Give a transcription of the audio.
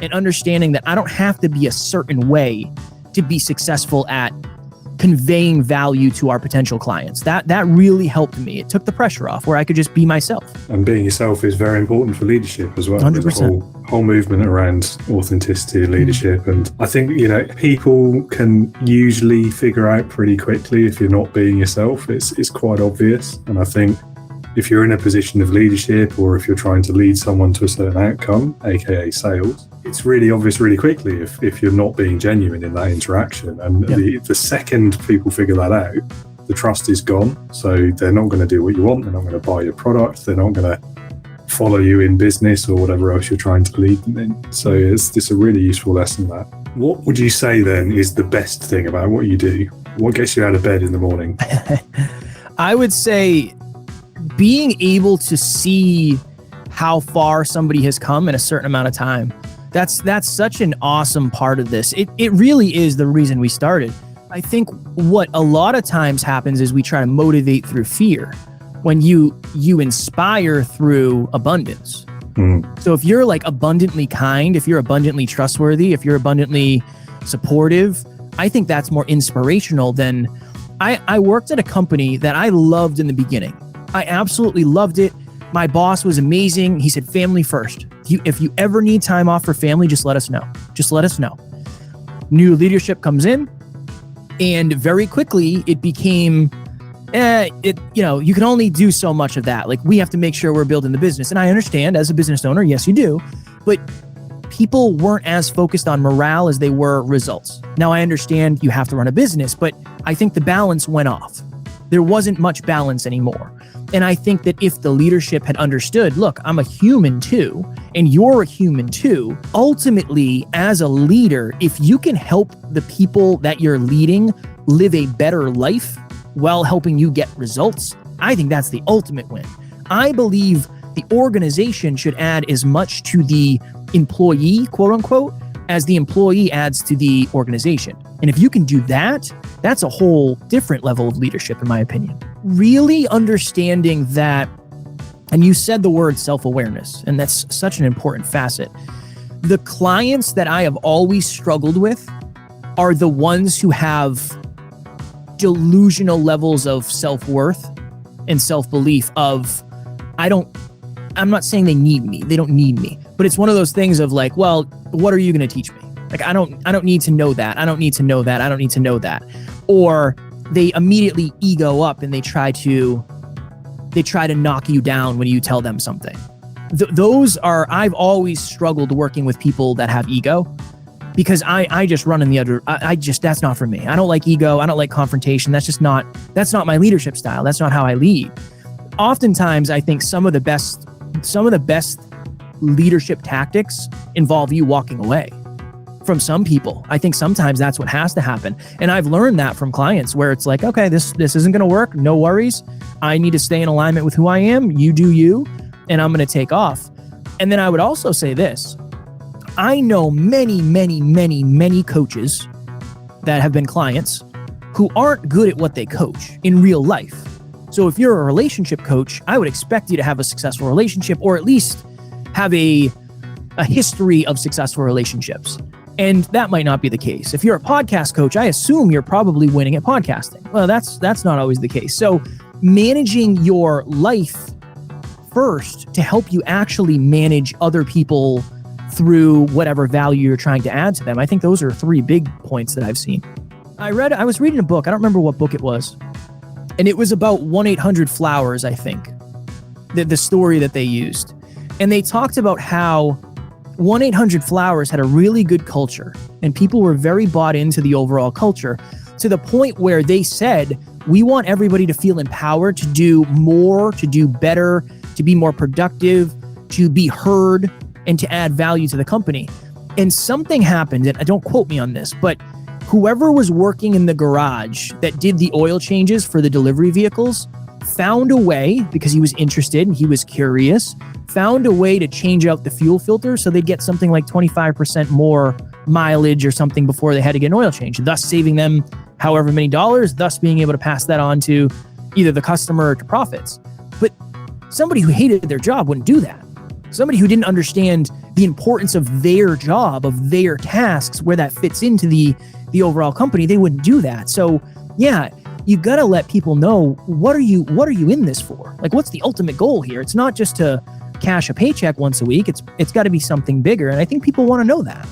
and understanding that I don't have to be a certain way to be successful at conveying value to our potential clients. That really helped me. It took the pressure off where I could just be myself. And being yourself is very important for leadership as well. 100%. There's a whole movement around authenticity and leadership. And I think, people can usually figure out pretty quickly if you're not being yourself. It's quite obvious. And I think if you're in a position of leadership, or if you're trying to lead someone to a certain outcome, aka sales, it's really obvious really quickly if you're not being genuine in that interaction. And the second people figure that out, the trust is gone. So they're not going to do what you want. They're not going to buy your product. They're not going to follow you in business or whatever else you're trying to lead them in. So it's a really useful lesson, that. What would you say then is the best thing about what you do? What gets you out of bed in the morning? I would say being able to see how far somebody has come in a certain amount of time. That's such an awesome part of this. It really is the reason we started. I think what a lot of times happens is we try to motivate through fear when you inspire through abundance. So if you're like abundantly kind, if you're abundantly trustworthy, if you're abundantly supportive, I think that's more inspirational than I worked at a company that I loved in the beginning. I absolutely loved it. My boss was amazing. He said, family first. If you ever need time off for family, just let us know. Just let us know. New leadership comes in, and very quickly it became, you can only do so much of that. Like, we have to make sure we're building the business. And I understand, as a business owner, yes, you do. But people weren't as focused on morale as they were results. Now, I understand you have to run a business, but I think the balance went off. There wasn't much balance anymore. And I think that if the leadership had understood, look, I'm a human too, and you're a human too, ultimately, as a leader, if you can help the people that you're leading live a better life while helping you get results, I think that's the ultimate win. I believe the organization should add as much to the employee, quote unquote, as the employee adds to the organization. And if you can do that, that's a whole different level of leadership, in my opinion. Really understanding that, and you said the word self-awareness, and that's such an important facet. The clients that I have always struggled with are the ones who have delusional levels of self-worth and self-belief of, I'm not saying they need me. They don't need me. But it's one of those things of like, well, what are you going to teach me? Like, I don't need to know that. I don't need to know that. I don't need to know that. Or they immediately ego up and they try to knock you down when you tell them something. I've always struggled working with people that have ego, because I just run in the other, that's not for me. I don't like ego. I don't like confrontation. That's not my leadership style. That's not how I lead. Oftentimes, I think some of the best leadership tactics involve you walking away from some people. I think sometimes that's what has to happen. And I've learned that from clients where it's like, okay, this isn't going to work. No worries. I need to stay in alignment with who I am. You do you, and I'm going to take off. And then I would also say this. I know many, many, many, many coaches that have been clients who aren't good at what they coach in real life. So if you're a relationship coach, I would expect you to have a successful relationship, or at least have a history of successful relationships. And that might not be the case. If you're a podcast coach, I assume you're probably winning at podcasting. Well, that's not always the case. So managing your life first to help you actually manage other people through whatever value you're trying to add to them. I think those are three big points that I've seen. I was reading a book. I don't remember what book it was. And it was about 1-800-Flowers, I think, the story that they used. And they talked about how 1-800-Flowers had a really good culture, and people were very bought into the overall culture, to the point where they said, we want everybody to feel empowered to do more, to do better, to be more productive, to be heard, and to add value to the company. And something happened, and don't quote me on this, but whoever was working in the garage that did the oil changes for the delivery vehicles found a way, because he was interested and he was curious, found a way to change out the fuel filter so they'd get something like 25% more mileage or something before they had to get an oil change, thus saving them however many dollars, thus being able to pass that on to either the customer or to profits. But somebody who hated their job wouldn't do that. Somebody who didn't understand the importance of their job, of their tasks, where that fits into the overall company, they wouldn't do that. So yeah, you got to let people know, what are you in this for? Like, what's the ultimate goal here? It's not just to cash a paycheck once a week. It's got to be something bigger. And I think people want to know that.